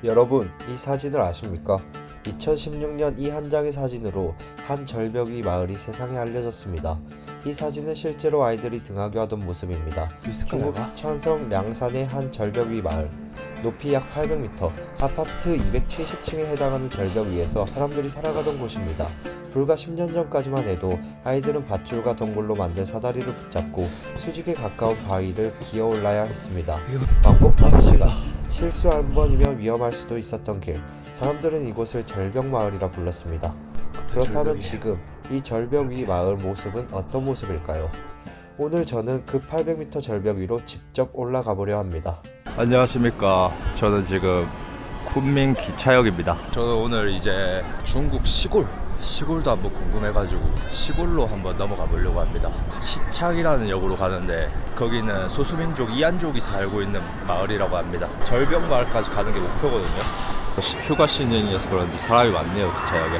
여러분, 이 사진을 아십니까? 2016년 이 한 장의 사진으로 한 절벽 위 마을이 세상에 알려졌습니다. 이 사진은 실제로 아이들이 등하교 하던 모습입니다. 중국 스촨성 량산의 한 절벽 위 마을. 높이 약 800m, 아파트 270층에 해당하는 절벽 위에서 사람들이 살아가던 곳입니다. 불과 10년 전까지만 해도 아이들은 밧줄과 덩굴로 만든 사다리를 붙잡고 수직에 가까운 바위를 기어 올라야 했습니다. 왕복 5시간, 실수 한 번이면 위험할 수도 있었던 길. 사람들은 이곳을 절벽 마을이라 불렀습니다. 그렇다면 지금 이 절벽 위 마을 모습은 어떤 모습일까요? 오늘 저는 그 800m 절벽 위로 직접 올라가 보려 합니다. 안녕하십니까. 저는 지금 쿤밍 기차역입니다. 저는 오늘 이제 중국 시골도 한번 궁금해가지고 시골로 한번 넘어가 보려고 합니다. 시창이라는 역으로 가는데 거기는 소수민족 이안족이 살고 있는 마을이라고 합니다. 절벽 마을까지 가는 게 목표거든요. 휴가 시즌이어서 그런지 사람이 많네요. 기차역에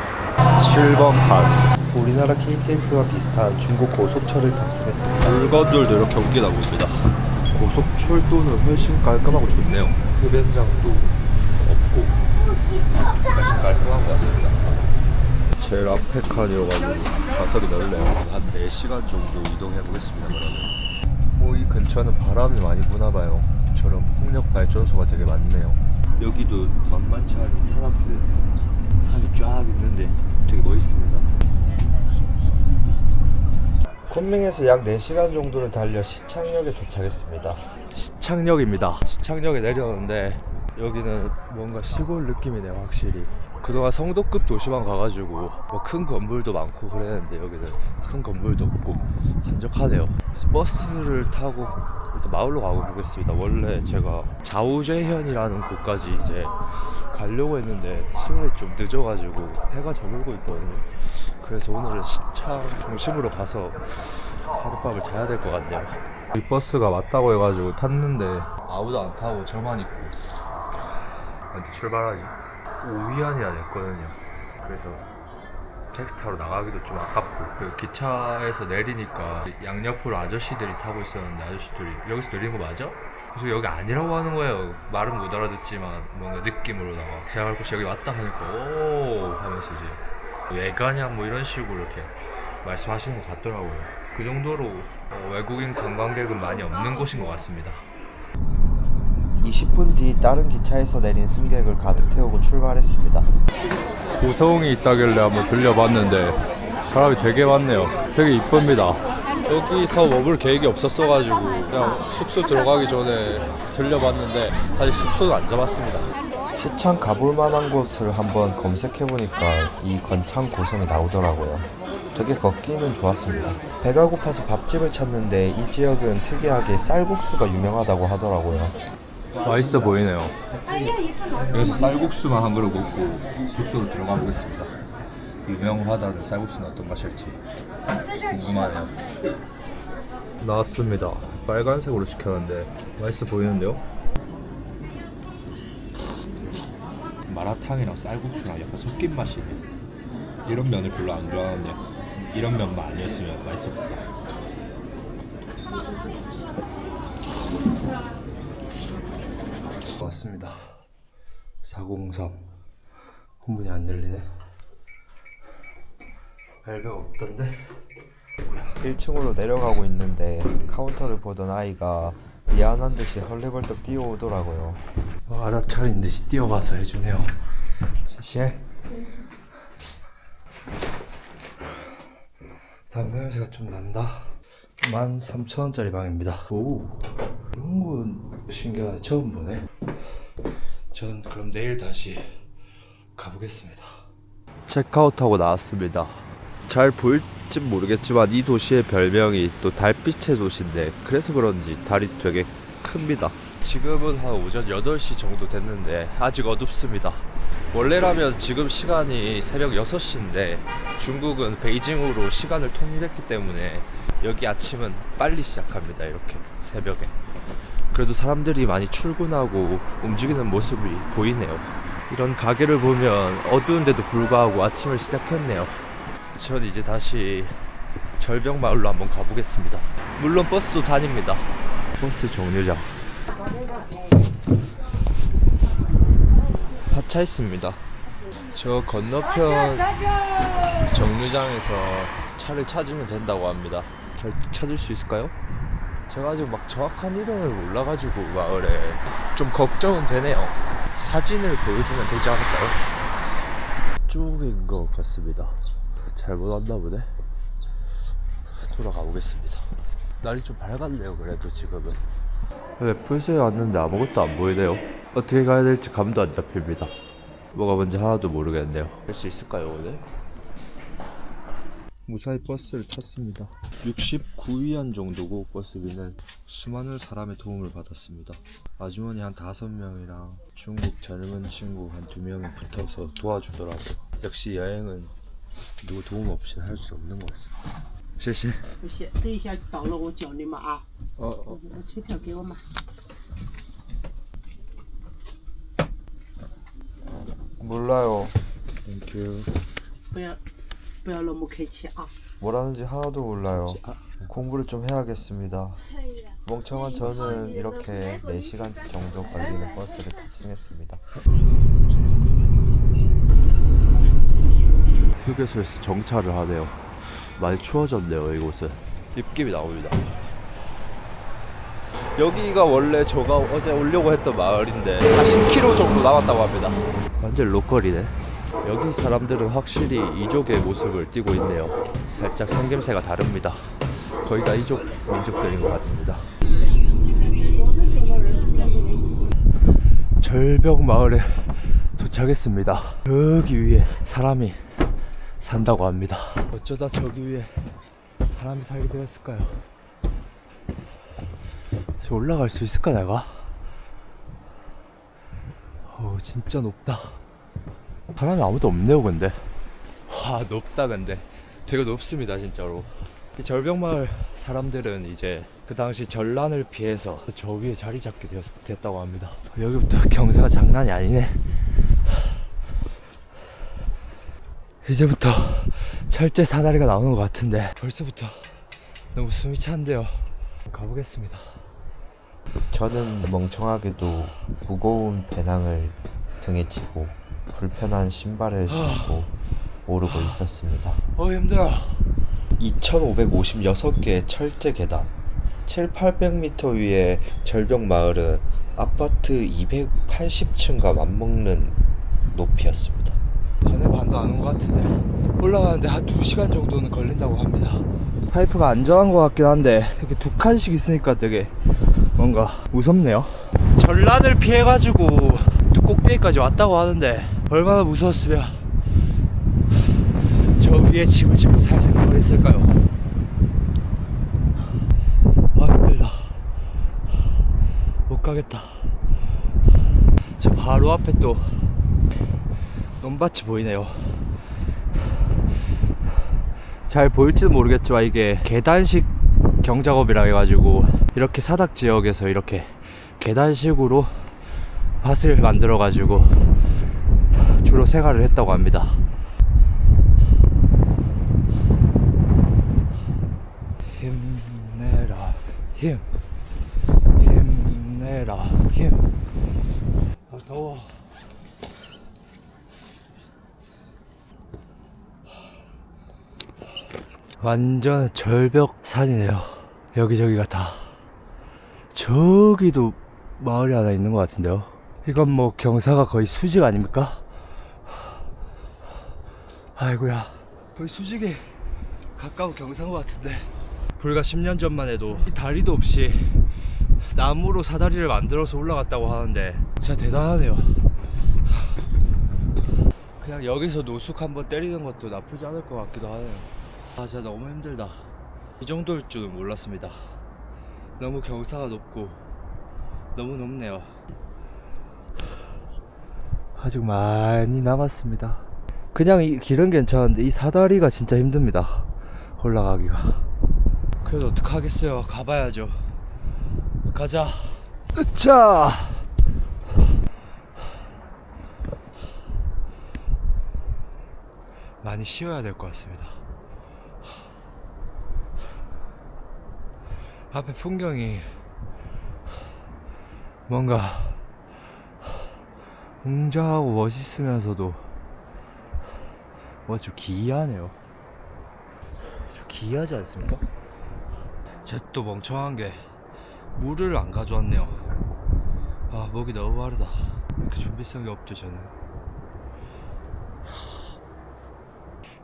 7번 칸. 우리나라 KTX와 비슷한 중국 고속철을 탑승했습니다. 물건들도 이렇게 옮겨나고 있습니다. 고속철도는 훨씬 깔끔하고 좋네요. 흡연장도 없고 훨씬 깔끔한 것 같습니다. 제일 앞에 칸이어가지고 좌석이 넓네요. 한 4시간 정도 이동해 보겠습니다. 그러면 이 근처는 바람이 많이 부나봐요. 저런 풍력 발전소가 되게 많네요. 여기도 만만치 않은 사람들이 산이 쫙 있는데 되게 멋있습니다. 쿤밍에서 약 4시간 정도를 달려 시창역에 도착했습니다. 시창역입니다. 시창역에 내렸는데 여기는 뭔가 시골 느낌이네요. 확실히 그동안 성도급 도시만 가가지고 뭐 큰 건물도 많고 그랬는데 여기는 큰 건물도 없고 한적하네요. 그래서 버스를 타고 일단 마을로 가보겠습니다. 원래 제가 자우제현이라는 곳까지 이제 가려고 했는데 시간이 좀 늦어가지고 해가 저물고 있거든요. 그래서 오늘은 시창 중심으로 가서 하룻밤을 자야 될 것 같네요. 이 버스가 왔다고 해가지고 탔는데 아무도 안 타고 저만 있고 언제 출발하지? 오이안이나 냈거든요. 그래서 택시 타러 나가기도 좀 아깝고 그 기차에서 내리니까 양옆으로 아저씨들이 타고 있었는데 아저씨들이 여기서 내리는 거 맞아? 그래서 여기 아니라고 하는 거예요. 말은 못 알아듣지만 뭔가 느낌으로다가 제가 혹시 여기 왔다 하니까 오 하면서 이제 왜 가냐 뭐 이런 식으로 이렇게 말씀하시는 것 같더라고요. 그 정도로 외국인 관광객은 많이 없는 곳인 것 같습니다. 20분 뒤 다른 기차에서 내린 승객을 가득 태우고 출발했습니다. 고성이 있다길래 한번 들려봤는데 사람이 되게 많네요. 되게 이쁩니다. 여기서 머물 계획이 없었어가지고 그냥 숙소 들어가기 전에 들려봤는데 아직 숙소는 안 잡았습니다. 시창 가볼 만한 곳을 한번 검색해보니까 이 건창 고성이 나오더라고요. 되게 걷기는 좋았습니다. 배가 고파서 밥집을 찾는데 이 지역은 특이하게 쌀국수가 유명하다고 하더라고요. 맛있어 보이네요. 여기서 쌀국수만 한 그릇 먹고 숙소로 들어가 보겠습니다. 유명하다는 쌀국수는 어떤 맛일지 궁금하네요. 나왔습니다. 빨간색으로 시켰는데 맛있어 보이는데요? 마라탕이랑 쌀국수랑 약간 섞인 맛이네. 이런 면을 별로 안 좋아하는데 이런 면만 아니었으면 맛있었겠다. 왔습니다. 403 문이 안 열리네. 별거 없던데? 1층으로 내려가고 있는데 카운터를 보던 아이가 미안한 듯이 헐레벌떡 뛰어오더라고요. 알아차린 듯이 뛰어가서 해주네요. 시시해. 담배 냄새가 좀 난다. 13,000원짜리 방입니다. 오, 이런 건 신기하네. 처음 보네. 전 그럼 내일 다시 가보겠습니다. 체크아웃하고 나왔습니다. 잘 보일진 모르겠지만 이 도시의 별명이 또 달빛의 도시인데 그래서 그런지 달이 되게 큽니다. 지금은 한 오전 8시 정도 됐는데 아직 어둡습니다. 원래라면 지금 시간이 새벽 6시인데 중국은 베이징으로 시간을 통일했기 때문에 여기 아침은 빨리 시작합니다. 이렇게 새벽에. 그래도 사람들이 많이 출근하고 움직이는 모습이 보이네요. 이런 가게를 보면 어두운데도 불구하고 아침을 시작했네요. 전 이제 다시 절벽 마을로 한번 가보겠습니다. 물론 버스도 다닙니다. 버스 정류장. 차 있습니다. 저 건너편 정류장에서 차를 찾으면 된다고 합니다. 잘 찾을 수 있을까요? 제가 아직 막 정확한 이름을 몰라가지고 마을에 좀 걱정은 되네요. 사진을 보여주면 되지 않을까요? 쪽인 것 같습니다. 잘못 왔나 보네. 돌아가 보겠습니다. 날이 좀 밝았네요. 그래도 지금은 웹플스에 왔는데 아무것도 안 보이네요. 어떻게 가야 될지 감도 안 잡힙니다. 뭐가 뭔지 하나도 모르겠네요. 할 수 있을까요 오늘? 무사히 버스를 탔습니다. 69위안 정도고 버스비는 수많은 사람의 도움을 받았습니다. 아주머니 한 5명이랑 중국 젊은 친구 한 2명이 붙어서 도와주더라고요. 역시 여행은 누구 도움 없이는 할 수 없는 것 같습니다. 谢谢。不行，等一下到了我叫你们啊。我车票给我嘛。 몰라요. 땡큐. 不要那么客气啊。 뭐라는지 하나도 몰라요. 공부를 좀 해야겠습니다. 멍청한 저는 이렇게 4시간 정도 걸리는 버스를 탑승했습니다. 휴게소에서 정차를 하네요. 많이 추워졌네요. 이곳은 입김이 나옵니다. 여기가 원래 제가 어제 오려고 했던 마을인데 40km 정도 남았다고 합니다. 완전 로컬이네. 여기 사람들은 확실히 이족의 모습을 띠고 있네요. 살짝 생김새가 다릅니다. 거의 다 이족 민족들인 것 같습니다. 절벽 마을에 도착했습니다. 여기 위에 사람이 산다고 합니다. 어쩌다 저기 위에 사람이 살게 되었을까요? 저 올라갈 수 있을까 내가? 진짜 높다. 사람이 아무도 없네요 근데. 와 높다 근데. 되게 높습니다 진짜로. 이 절벽마을 사람들은 이제 그 당시 전란을 피해서 저 위에 자리 잡게 됐다고 합니다. 여기부터 경사가 장난이 아니네. 이제부터 철제 사다리가 나오는 것 같은데 벌써부터 너무 숨이 찬데요. 가보겠습니다. 저는 멍청하게도 무거운 배낭을 등에 지고 불편한 신발을 신고 오르고 있었습니다. 힘들어. 2556개의 철제 계단, 700~800m 위의 절벽 마을은 아파트 280층과 맞먹는 높이였습니다. 반의 반도 안 온 것 같은데 올라가는데 한 2시간 정도는 걸린다고 합니다. 파이프가 안전한 것 같긴 한데 이렇게 2칸씩 있으니까 되게 뭔가 무섭네요. 전란을 피해가지고 또 꼭대기까지 왔다고 하는데 얼마나 무서웠으면 저 위에 집을 짓고 살 생각을 했을까요? 아 힘들다. 못 가겠다. 저 바로 앞에 또 논밭이 보이네요. 잘 보일지도 모르겠지만 이게 계단식 경작업이라 해가지고 이렇게 사닥 지역에서 이렇게 계단식으로 밭을 만들어 가지고 주로 생활을 했다고 합니다. 힘내라 힘, 힘내라 힘. 아 더워. 완전 절벽 산이네요. 여기저기가 다. 저기도 마을이 하나 있는 것 같은데요. 이건 뭐 경사가 거의 수직 아닙니까? 아이고야, 거의 수직에 가까운 경사인 것 같은데 불과 10년 전만 해도 다리도 없이 나무로 사다리를 만들어서 올라갔다고 하는데 진짜 대단하네요. 그냥 여기서 노숙 한번 때리는 것도 나쁘지 않을 것 같기도 하네요. 아 진짜 너무 힘들다. 이 정도일 줄은 몰랐습니다. 너무 경사가 높고 너무 높네요. 아직 많이 남았습니다. 그냥 이 길은 괜찮은데 이 사다리가 진짜 힘듭니다. 올라가기가. 그래도 어떡하겠어요. 가봐야죠. 가자. 으차. 많이 쉬어야 될 것 같습니다. 앞에 풍경이 뭔가 웅장하고 멋있으면서도 좀 기이하네요. 좀 기이하지 않습니까? 쟤 또 멍청한 게 물을 안 가져왔네요. 아, 목이 너무 마르다. 이렇게 준비성이 없죠 저는.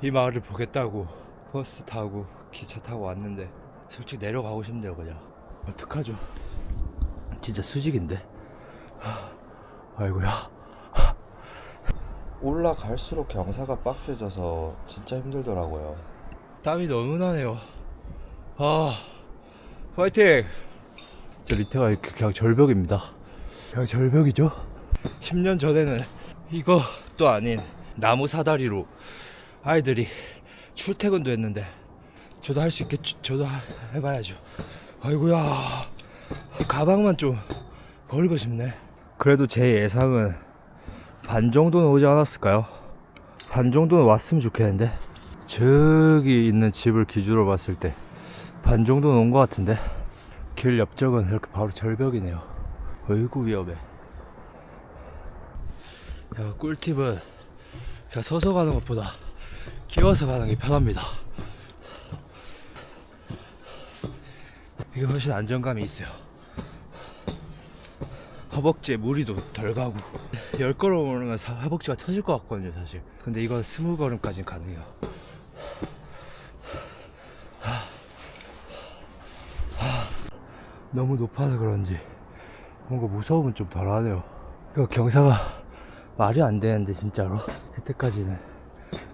이 마을을 보겠다고 버스 타고 기차 타고 왔는데 솔직히 내려가고 싶네요. 그냥 어떡하죠? 진짜 수직인데. 아이고야. 올라갈수록 경사가 빡세져서 진짜 힘들더라고요. 땀이 너무 나네요. 아, 파이팅! 저 밑에가 이렇게 그냥 절벽입니다. 그냥 절벽이죠. 10년 전에는 이것도 아닌 나무 사다리로 아이들이 출퇴근도 했는데 저도 할 수 있겠죠. 저도 해봐야죠. 아이고야, 가방만 좀 버리고 싶네. 그래도 제 예상은 반 정도는 오지 않았을까요? 반 정도는 왔으면 좋겠는데, 저기 있는 집을 기준으로 봤을 때 반 정도는 온 것 같은데, 길 옆쪽은 이렇게 바로 절벽이네요. 어이구 위험해. 야, 꿀팁은 그냥 서서 가는 것보다 기어서 가는 게 편합니다. 이게 훨씬 안정감이 있어요. 허벅지에 무리도 덜 가고. 10걸음 오르면 허벅지가 터질 것 같거든요 사실. 근데 이건 20걸음까지는 가능해요. 너무 높아서 그런지 뭔가 무서움은 좀 덜하네요. 이거 경사가 말이 안 되는데 진짜로 그때까지는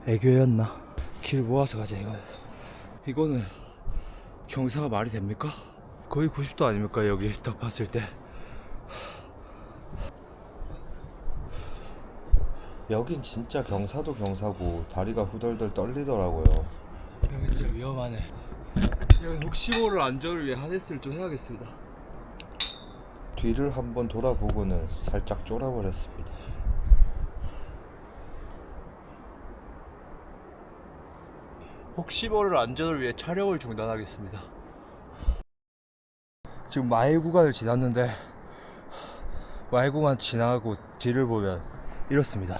애교였나? 길 모아서 가자. 이거는 경사가 말이 됩니까? 거의 90도 아닙니까 여기 딱 봤을 때. 여긴 진짜 경사도 경사고 다리가 후덜덜 떨리더라고요. 여기 진짜 위험하네. 여기 혹시 모를 안전을 위해 하네스를 좀 해야겠습니다. 뒤를 한번 돌아보고는 살짝 쫄아버렸습니다. 혹시 모를 안전을 위해 촬영을 중단하겠습니다. 지금 마일 구간을 지났는데 마일 구간 지나고 뒤를 보면 이렇습니다.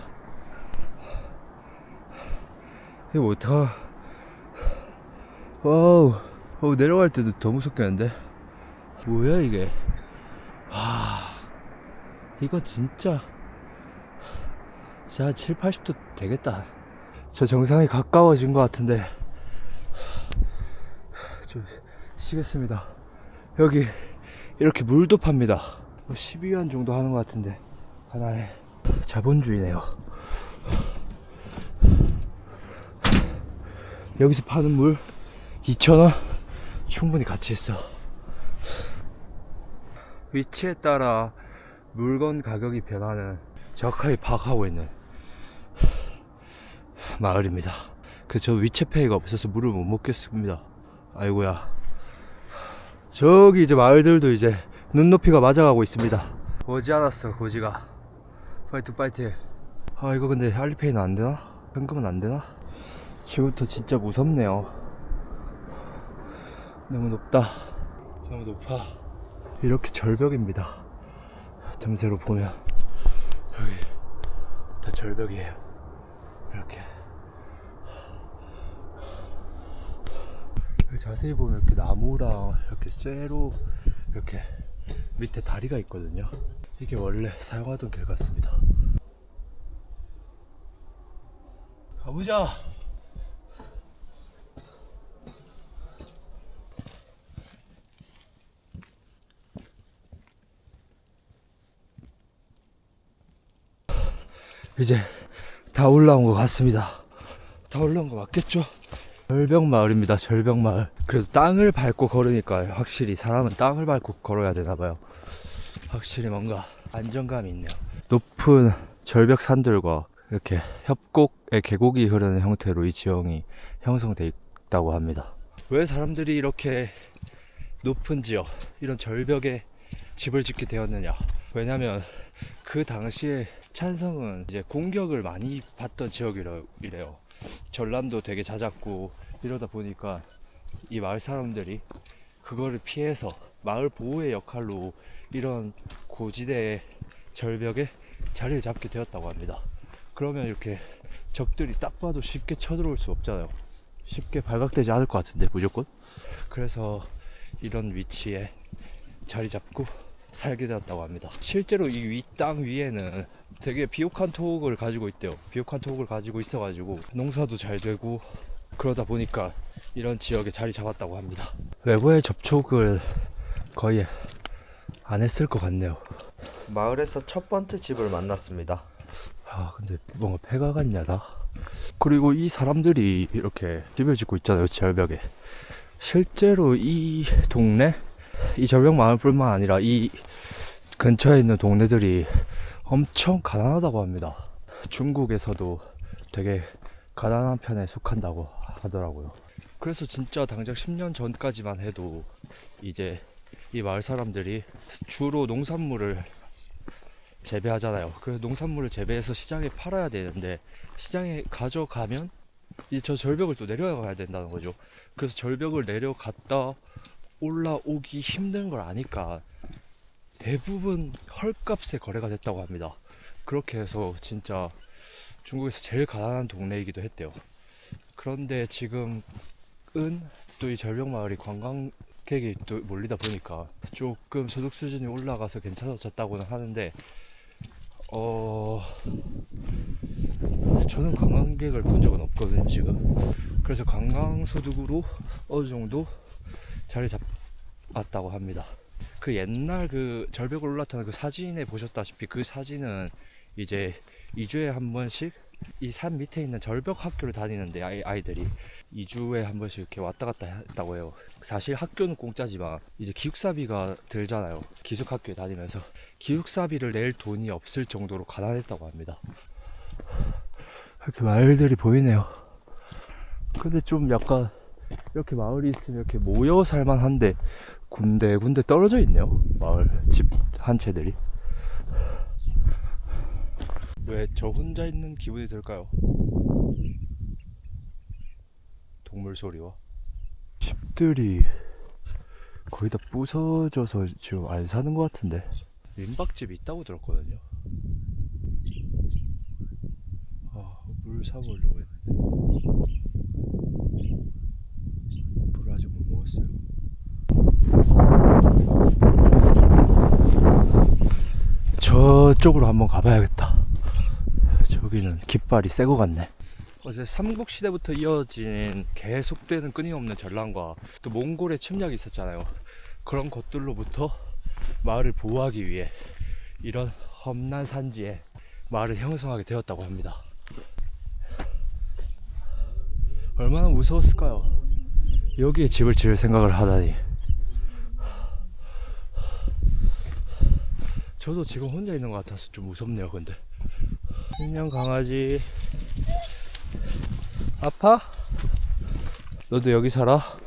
이거 어떡하. 와우. 내려갈 때도 더 무섭겠는데. 뭐야 이게. 이거 진짜 한 7, 80도 되겠다. 저 정상이 가까워진 것 같은데 좀 쉬겠습니다. 여기 이렇게 물도 팝니다. 12위안 정도 하는 것 같은데 하나에. 자본주의네요. 여기서 파는 물 2,000원 충분히 가치 있어. 위치에 따라 물건 가격이 변하는 정확하게 파악하고 있는 마을입니다. 저 위챗페이가 없어서 물을 못 먹겠습니다. 아이고야. 저기 이제 마을들도 이제 눈높이가 맞아가고 있습니다. 오지 않았어 고지가. 파이팅 파이팅. 이거 근데 알리페이는 안 되나? 현금은 안 되나? 지금부터 진짜 무섭네요. 너무 높다. 너무 높아. 이렇게 절벽입니다. 틈새로 보면 여기 다 절벽이에요. 이렇게 여기 자세히 보면 이렇게 나무랑 이렇게 쇠로 이렇게 밑에 다리가 있거든요. 이게 원래 사용하던 길 같습니다. 가보자. 이제 다 올라온 것 같습니다. 다 올라온 거 맞겠죠? 절벽 마을입니다. 절벽 마을. 그래도 땅을 밟고 걸으니까 확실히 사람은 땅을 밟고 걸어야 되나봐요. 확실히 뭔가 안정감이 있네요. 높은 절벽 산들과 이렇게 협곡의 계곡이 흐르는 형태로 이 지형이 형성되어 있다고 합니다. 왜 사람들이 이렇게 높은 지역, 이런 절벽에 집을 짓게 되었느냐? 왜냐면 그 당시에 찬성은 이제 공격을 많이 받던 지역이래요. 전란도 되게 잦았고 이러다 보니까 이 마을 사람들이 그거를 피해서 마을 보호의 역할로 이런 고지대의 절벽에 자리를 잡게 되었다고 합니다. 그러면 이렇게 적들이 딱 봐도 쉽게 쳐들어올 수 없잖아요. 쉽게 발각되지 않을 것 같은데 무조건. 그래서 이런 위치에 자리 잡고 살게 되었다고 합니다. 실제로 이 위 땅 위에는 되게 비옥한 토목을 가지고 있대요. 비옥한 토목을 가지고 있어가지고 농사도 잘 되고 그러다 보니까 이런 지역에 자리 잡았다고 합니다. 외부의 접촉을 거의 안 했을 것 같네요. 마을에서 첫 번째 집을 만났습니다. 아 근데 뭔가 폐가 같냐다. 그리고 이 사람들이 이렇게 집을 짓고 있잖아요, 절벽에. 실제로 이 동네, 이 절벽 마을뿐만 아니라 이 근처에 있는 동네들이 엄청 가난하다고 합니다. 중국에서도 되게 가난한 편에 속한다고 하더라고요. 그래서 진짜 당장 10년 전까지만 해도 이제 이 마을 사람들이 주로 농산물을 재배하잖아요. 그래서 농산물을 재배해서 시장에 팔아야 되는데 시장에 가져가면 이제 저 절벽을 또 내려가야 된다는 거죠. 그래서 절벽을 내려갔다 올라오기 힘든 걸 아니까 대부분 헐값에 거래가 됐다고 합니다. 그렇게 해서 진짜 중국에서 제일 가난한 동네이기도 했대요. 그런데 지금은 또 이 절벽 마을이 관광객이 또 몰리다 보니까 조금 소득 수준이 올라가서 괜찮아졌다고는 하는데 저는 관광객을 본 적은 없거든요 지금. 그래서 관광소득으로 어느 정도 자리 잡았다고 합니다. 그 옛날 그 절벽을 올라타는 그 사진에 보셨다시피 그 사진은 이제 2주에 한 번씩 이 산 밑에 있는 절벽 학교를 다니는데 아이들이 2주에 한 번씩 이렇게 왔다 갔다 했다고 해요. 사실 학교는 공짜지만 이제 기숙사비가 들잖아요. 기숙학교에 다니면서 기숙사비를 낼 돈이 없을 정도로 가난했다고 합니다. 이렇게 마을들이 보이네요. 근데 좀 약간 이렇게 마을이 있으면 이렇게 모여 살만한데 군데군데 떨어져 있네요. 마을 집 한 채들이. 왜 저 혼자 있는 기분이 들까요? 동물 소리와 집들이 거의 다 부서져서 지금 안 사는 것 같은데 민박집이 있다고 들었거든요. 물 사보려고 했는데 물 아직 못 먹었어요. 저쪽으로 한번 가봐야겠다. 저기는 깃발이 새 거 같네. 어제 삼국시대부터 이어진 계속되는 끊임없는 전랑과 또 몽골의 침략이 있었잖아요. 그런 것들로부터 마을을 보호하기 위해 이런 험난 산지에 마을을 형성하게 되었다고 합니다. 얼마나 무서웠을까요? 여기에 집을 지을 생각을 하다니. 저도 지금 혼자 있는 것 같아서 좀 무섭네요. 근데 인형 강아지 아파? 너도 여기 살아?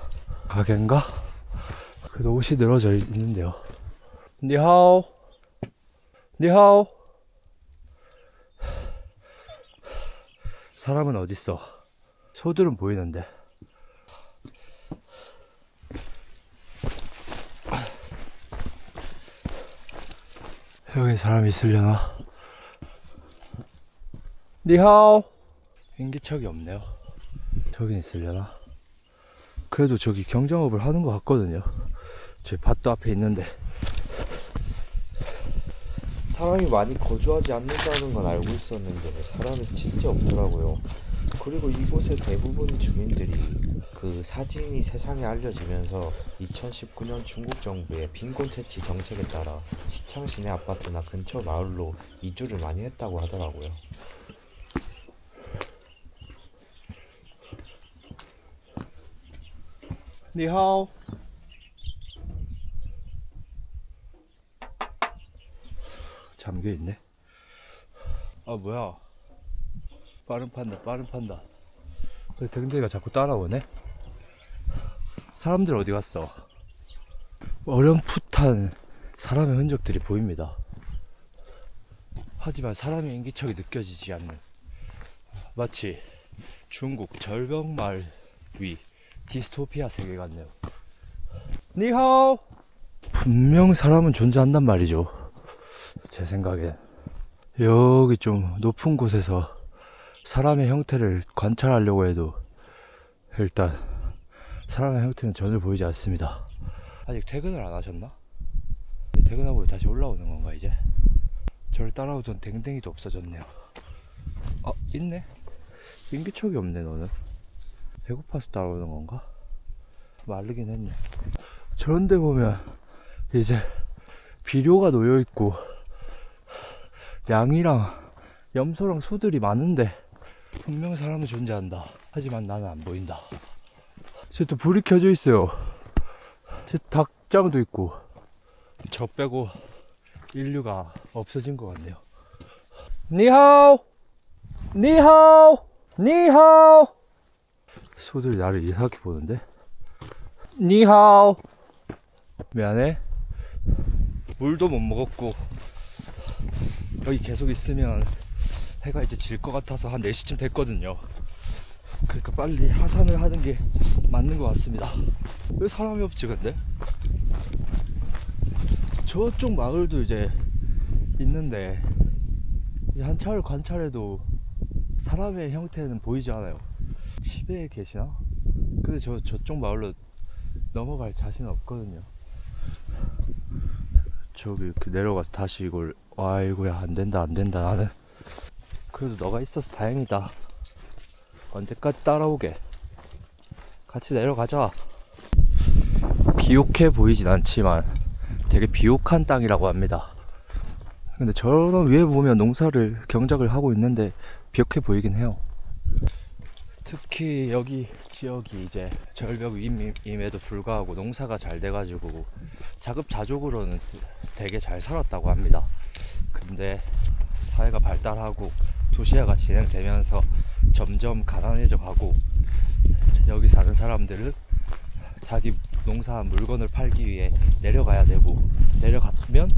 가게인가? 그래도 옷이 늘어져 있는데요. 니하오 니하오. 사람은 어딨어? 소들은 보이는데. 여기 사람이 있으려나? 니하오. 인기척이 없네요. 저긴 있으려나? 그래도 저기 경정업을 하는 것 같거든요. 저 밭도 앞에 있는데. 사람이 많이 거주하지 않는다는 건 알고 있었는데 사람이 진짜 없더라고요. 그리고 이곳의 대부분 주민들이 그 사진이 세상에 알려지면서 2019년 중국 정부의 빈곤 퇴치 정책에 따라 시창 시내 아파트나 근처 마을로 이주를 많이 했다고 하더라고요. 니하오. 잠겨있네. 아 뭐야, 빠른 판다. 댕댕이가 자꾸 따라오네. 사람들 어디 갔어? 어렴풋한 사람의 흔적들이 보입니다. 하지만 사람의 인기척이 느껴지지 않는, 마치 중국 절벽마을 위 디스토피아 세계 같네요. 니하오. 분명 사람은 존재한단 말이죠. 제 생각엔 여기 좀 높은 곳에서 사람의 형태를 관찰하려고 해도 일단 사람의 형태는 전혀 보이지 않습니다. 아직 퇴근을 안 하셨나? 퇴근하고 다시 올라오는 건가 이제? 저를 따라오던 댕댕이도 없어졌네요. 아, 있네? 인기척이 없네. 너는 배고파서 따라오는 건가? 마르긴 했네. 저런데 보면 이제 비료가 놓여있고 양이랑 염소랑 소들이 많은데 분명 사람은 존재한다. 하지만 나는 안 보인다. 저 또 불이 켜져 있어요. 저 닭장도 있고. 저 빼고 인류가 없어진 것 같네요. 니하오! 니하오! 니하오! 소들이 나를 이상하게 보는데? 니하오! 미안해. 물도 못 먹었고 여기 계속 있으면 해가 이제 질 것 같아서 한 4시쯤 됐거든요. 그러니까 빨리 하산을 하는 게 맞는 것 같습니다. 왜 사람이 없지 근데? 저쪽 마을도 이제 있는데 이제 한 차를 관찰해도 사람의 형태는 보이지 않아요. 집에 계시나? 근데 저쪽 마을로 넘어갈 자신은 없거든요. 저기 이렇게 내려가서 다시 이걸 아이고야 안된다 나는. 그래도 너가 있어서 다행이다. 언제까지 따라오게. 같이 내려가자. 비옥해 보이진 않지만 되게 비옥한 땅이라고 합니다. 근데 저런 위에 보면 농사를 경작을 하고 있는데 비옥해 보이긴 해요. 특히 여기 지역이 이제 절벽 위임에도 불구하고 농사가 잘 돼가지고 자급자족으로는 되게 잘 살았다고 합니다. 근데 사회가 발달하고 도시화가 진행되면서 점점 가난해져 가고 여기 사는 사람들은 자기 농사한 물건을 팔기 위해 내려가야 되고 내려가면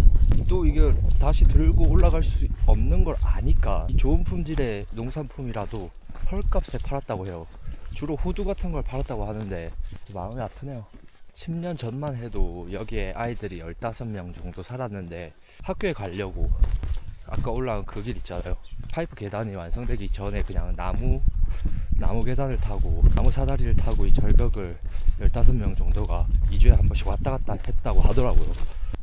또 이게 다시 들고 올라갈 수 없는 걸 아니까 좋은 품질의 농산품이라도 헐값에 팔았다고 해요. 주로 호두 같은 걸 팔았다고 하는데 마음이 아프네요. 10년 전만 해도 여기에 아이들이 15명 정도 살았는데 학교에 가려고 아까 올라온 그 길 있잖아요. 파이프 계단이 완성되기 전에 그냥 나무 계단을 타고 나무 사다리를 타고 이 절벽을 15명 정도가 2주에 한 번씩 왔다 갔다 했다고 하더라고요.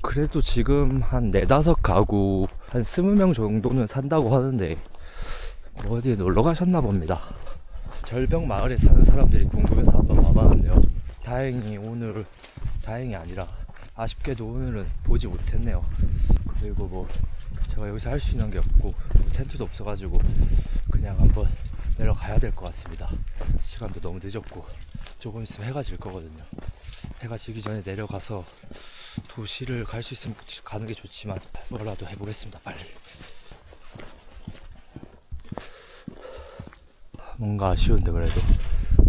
그래도 지금 한 4-5 가구 한 20명 정도는 산다고 하는데 어디에 놀러 가셨나 봅니다. 절벽 마을에 사는 사람들이 궁금해서 한번 와봤는데요. 다행이 아니라 아쉽게도 오늘은 보지 못했네요. 그리고 뭐 제가 여기서 할 수 있는 게 없고 텐트도 없어가지고 그냥 한번 내려가야 될 것 같습니다. 시간도 너무 늦었고 조금 있으면 해가 질 거거든요. 해가 지기 전에 내려가서 도시를 갈 수 있으면 가는 게 좋지만 뭐라도 해보겠습니다. 빨리. 뭔가 아쉬운데 그래도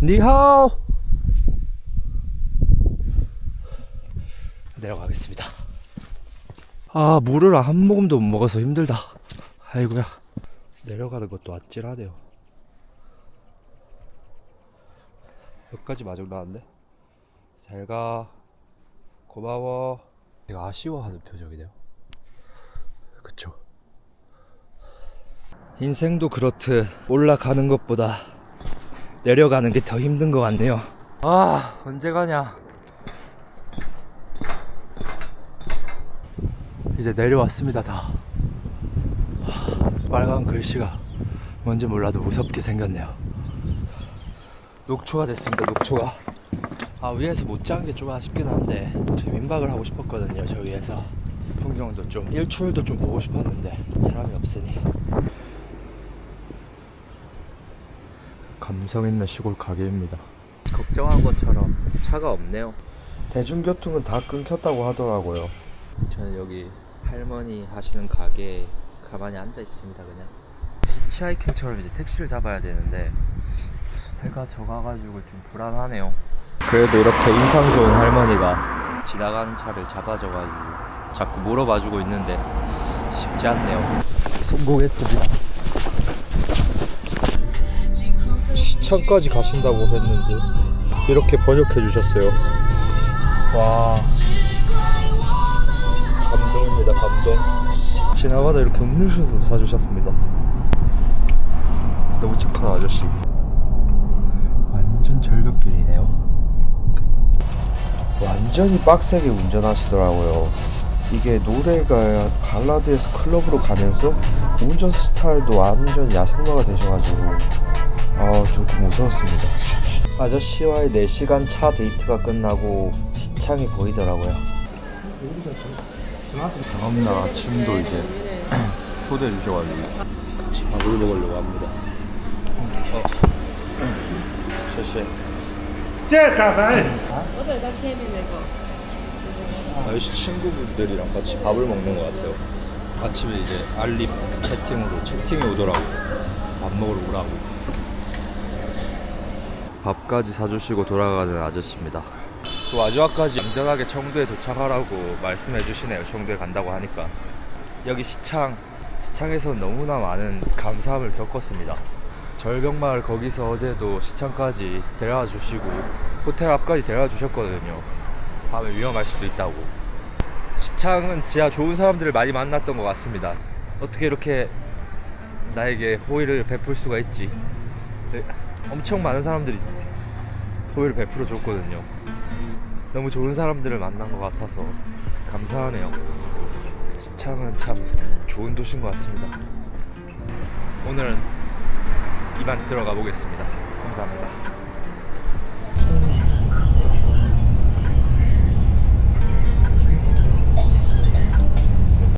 니하오! 내려가겠습니다. 아, 물을 한 모금도 못 먹어서 힘들다. 아이고야. 내려가는 것도 아찔하네요. 여기까지 마중 나왔네. 잘가. 고마워. 내가 아쉬워하는 표정이네요. 그쵸. 인생도 그렇듯 올라가는 것보다 내려가는 게 더 힘든 것 같네요. 아, 언제 가냐. 이제 내려왔습니다. 다 빨간 글씨가 뭔지 몰라도 무섭게 생겼네요. 녹초가 됐습니다. 녹초가. 아, 위에서 못 자는 게 좀 아쉽긴 한데 저 민박을 하고 싶었거든요. 저 위에서 풍경도 좀 일출도 좀 보고 싶었는데 사람이 없으니. 감성 있는 시골 가게입니다. 걱정한 것처럼 차가 없네요. 대중교통은 다 끊겼다고 하더라고요. 저는 여기 할머니 하시는 가게에 가만히 앉아 있습니다. 그냥 히치하이킹처럼 이제 택시를 잡아야 되는데 해가 져가지고 좀 불안하네요. 그래도 이렇게 인상 좋은 할머니가 지나가는 차를 잡아줘가지고 자꾸 물어봐주고 있는데 쉽지 않네요. 성공했습니다. 시청까지 가신다고 했는데 이렇게 번역해 주셨어요. 와, 감동입니다. 감동. 지나가다 이렇게 음료수도 사주셨습니다. 너무 착한 아저씨. 완전 절벽길이네요. 완전히 빡세게 운전하시더라고요. 이게 노래가 발라드에서 클럽으로 가면서 운전 스타일도 완전 야생마가 되셔가지고 조금 무서웠습니다. 아저씨와의 4시간 차 데이트가 끝나고 시창이 보이더라고요. 다음날 아침도 이제 초대해 주셔가지고 같이 밥을 먹으려고 합니다. 쉐쉐. 我走到前面那个。 아저씨 친구분들이랑 같이 밥을 먹는 것 같아요. 아침에 이제 알림 채팅이 오더라고. 밥 먹으러 오라고. 밥까지 사주시고 돌아가는 아저씨입니다. 또 마지막까지 안전하게 청도에 도착하라고 말씀해 주시네요. 청도에 간다고 하니까. 여기 시창에서 너무나 많은 감사함을 겪었습니다. 절벽마을 거기서 어제도 시창까지 데려와 주시고 호텔 앞까지 데려와 주셨거든요. 밤에 위험할 수도 있다고. 시창은 진짜 좋은 사람들을 많이 만났던 것 같습니다. 어떻게 이렇게 나에게 호의를 베풀 수가 있지? 엄청 많은 사람들이 호의를 베풀어 줬거든요. 너무 좋은 사람들을 만난 것 같아서 감사하네요. 시창은 참 좋은 도시인 것 같습니다. 오늘은 이만 들어가 보겠습니다. 감사합니다.